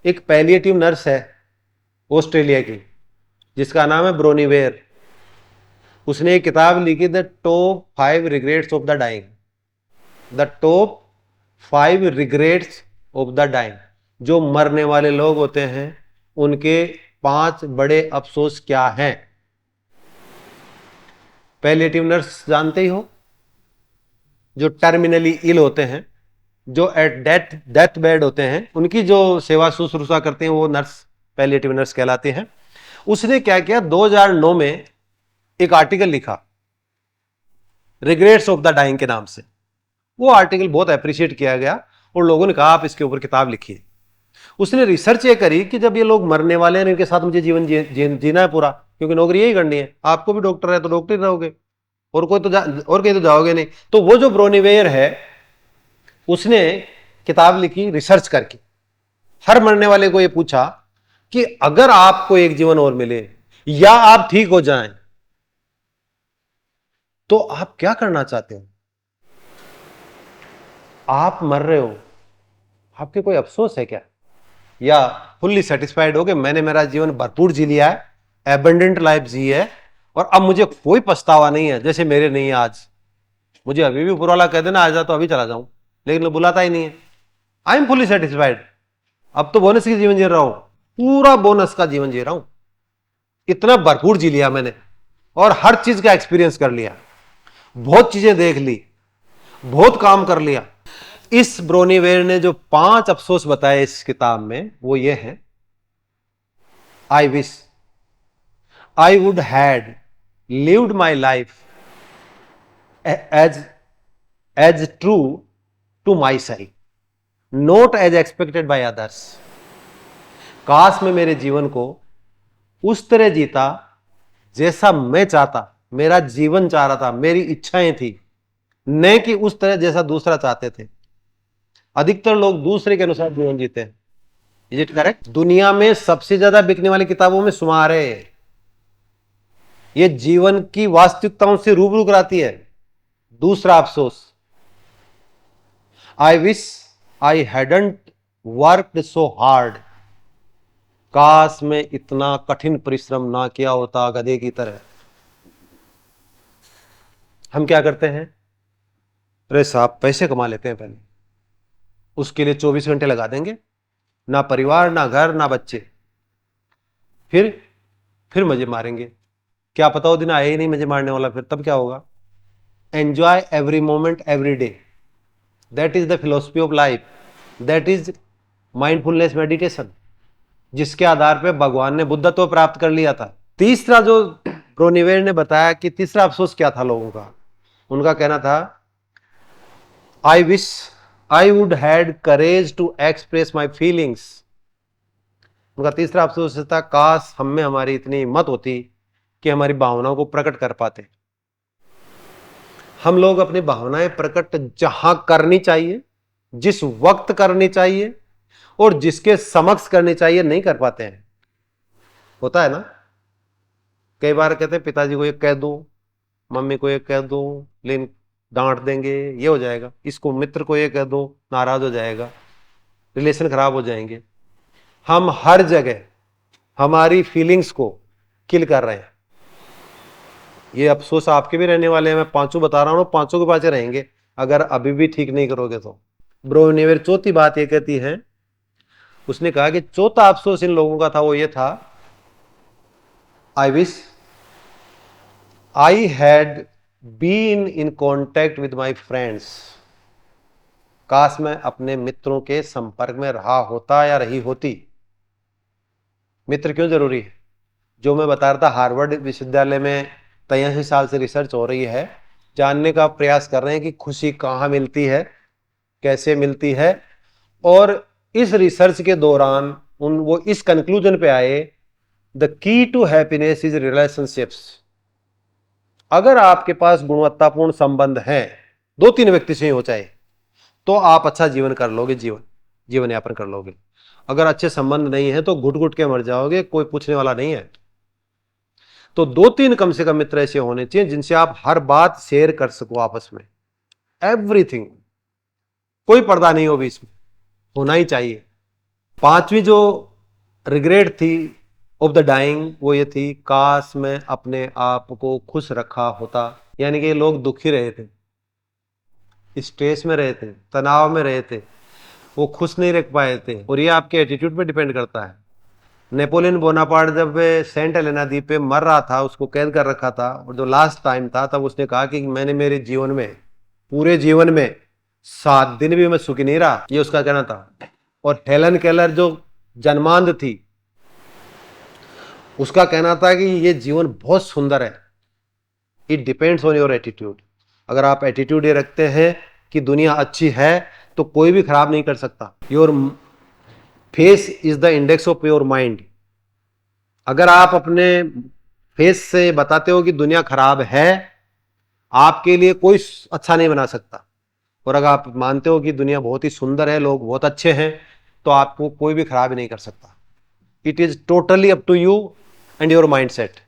एक palliative nurse है Australia की, जिसका नाम है ब्रोनीवेयर। उसने एक किताब लिखी, the top 5 regrets of the dying. The top 5 regrets of the dying. जो मरने वाले लोग होते हैं उनके 5 बड़े अफसोस क्या हैं। पैलिएटिव नर्स जानते ही हो, जो टर्मिनली इल होते हैं, जो एट डेथ बेड होते हैं, उनकी जो सेवा शुश्रूषा करते हैं वो नर्स, पैलिएटिव नर्स कहलाते हैं। उसने क्या किया, 2009 में एक आर्टिकल लिखा रिग्रेट्स ऑफ द डाइंग के नाम से। वो आर्टिकल बहुत अप्रिशिएट किया गया और लोगों ने कहा आप इसके ऊपर किताब लिखिए। उसने रिसर्च ये करी कि जब ये लोग मरने वाले हैं, इनके साथ मुझे जीवन जीना है पूरा, क्योंकि नौकरी यही करनी है। आपको भी डॉक्टर है तो डॉक्टर ही रहोगे, और कहीं तो जाओगे नहीं। तो वो जो ब्रोनीवेयर है उसने किताब लिखी रिसर्च करके, हर मरने वाले को ये पूछा कि अगर आपको एक जीवन और मिले या आप ठीक हो जाएं तो आप क्या करना चाहते हो। आप मर रहे हो, आपके कोई अफसोस है क्या, या फुल्ली सेटिस्फाइड हो कि मैंने मेरा जीवन भरपूर जी लिया है, एबंडेंट लाइफ जी है और अब मुझे कोई पछतावा नहीं है, जैसे मेरे नहीं है आज। मुझे अभी भी ऊपर वाला कह देना आ जा तो अभी चला जाऊं, लेकिन वो बुलाता ही नहीं है। आई एम फुल्ली सेटिस्फाइड, अब तो बोनस की जीवन जी रहा हूं, पूरा बोनस का जीवन जी रहा हूं। इतना भरपूर जी लिया मैंने और हर चीज का एक्सपीरियंस कर लिया, बहुत चीजें देख ली, बहुत काम कर लिया। इस ब्रोनीवेयर ने जो 5 अफसोस बताए इस किताब में वो ये है, I wish I would had lived my life as true to my self, not as expected by others. काश मैं मेरे जीवन को उस तरह जीता जैसा मैं चाहता, मेरा जीवन चाह रहा था, मेरी इच्छाएं थी, न कि उस तरह जैसा दूसरा चाहते थे। अधिकतर लोग दूसरे के अनुसार जीवन जीते हैं। Is it correct? दुनिया में सबसे ज्यादा बिकने वाली किताबों में शुमार है। ये जीवन की वास्तविकताओं से रूबरू कराती है। दूसरा अफसोस, आई wish I hadn't worked so hard. काश मैं इतना कठिन परिश्रम ना किया होता गधे की तरह। हम क्या करते हैं, अरे साहब पैसे कमा लेते हैं पहले, उसके लिए 24 घंटे लगा देंगे, ना परिवार ना घर ना बच्चे, फिर मजे मारेंगे। क्या पता वो दिन आए ही नहीं मजे मारने वाला, फिर तब क्या होगा। Enjoy every moment every day, that is the philosophy of life, that is mindfulness meditation, जिसके आधार पे भगवान ने बुद्धत्व प्राप्त कर लिया था। तीसरा जो ब्रोनीवेयर ने बताया कि तीसरा अफसोस क्या था लोगों का, उनका कहना था I wish I would had courage to express my feelings. उनका तीसरा अफसोस था, काश हम में हमारी इतनी हिम्मत होती कि हमारी भावनाओं को प्रकट कर पाते। हम लोग अपनी भावनाएं प्रकट जहां करनी चाहिए, जिस वक्त करनी चाहिए और जिसके समक्ष करनी चाहिए नहीं कर पाते हैं। होता है ना, कई बार कहते हैं पिताजी को ये कह दो, मम्मी को ये कह दो, लेकिन डांट देंगे, ये हो जाएगा। इसको मित्र को ये कह दो, नाराज हो जाएगा, रिलेशन खराब हो जाएंगे। हम हर जगह हमारी फीलिंग्स को किल कर रहे हैं। ये अफसोस आपके भी रहने वाले हैं, मैं 5 बता रहा हूं, 5 के पास रहेंगे अगर अभी भी ठीक नहीं करोगे तो। ब्रोनीवेयर चौथी बात ये कहती है, उसने कहा कि चौथा अफसोस इन लोगों का था वो ये था, I wish I had been in contact with my friends. काश मैं अपने मित्रों के संपर्क में रहा होता या रही होती। मित्र क्यों जरूरी है? जो मैं बता रहा था, हार्वर्ड विश्वविद्यालय में 83 साल से रिसर्च हो रही है, जानने का प्रयास कर रहे हैं कि खुशी कहाँ मिलती है, कैसे मिलती है। और इस रिसर्च के दौरान वो इस कंक्लूजन पे आए, the key to happiness is relationships. अगर आपके पास गुणवत्तापूर्ण संबंध हैं, 2-3 व्यक्ति से ही हो चाहे, तो आप अच्छा जीवन कर लोगे, जीवन यापन कर लोगे। अगर अच्छे संबंध नहीं है तो घुट घुट के मर जाओगे, कोई पूछने वाला नहीं है। तो 2-3 कम से कम मित्र ऐसे होने चाहिए जिनसे आप हर बात शेयर कर सको आपस में, एवरीथिंग, कोई पर्दा नहीं हो बीच में, होना ही चाहिए। पांचवी जो रिग्रेट थी ऑफ द डाइंग वो ये थी, काश मैं अपने आप को खुश रखा होता। यानी कि लोग दुखी रहे थे, स्ट्रेस में रहे थे, तनाव में रहे थे, वो खुश नहीं रख पाए थे। और ये आपके एटीट्यूड पे डिपेंड करता है। नेपोलियन बोनापार्ट जब सेंट हेलेना द्वीप पे मर रहा था, उसको कैद कर रखा था, और जो लास्ट टाइम था तब उसने कहा कि मैंने मेरे जीवन में, पूरे जीवन में 7 दिन भी मैं सुखी नहीं रहा, ये उसका कहना था। और हेलन केलर जो जन्मांध थी, उसका कहना था कि ये जीवन बहुत सुंदर है। It depends on your attitude. अगर आप एटीट्यूड ये रखते हैं कि दुनिया अच्छी है तो कोई भी खराब नहीं कर सकता। Your face is the index of your mind. अगर आप अपने फेस से बताते हो कि दुनिया खराब है, आपके लिए कोई अच्छा नहीं बना सकता। और अगर आप मानते हो कि दुनिया बहुत ही सुंदर है, लोग बहुत अच्छे हैं, तो आपको कोई भी खराब नहीं कर सकता। It is totally up to you and your mind set.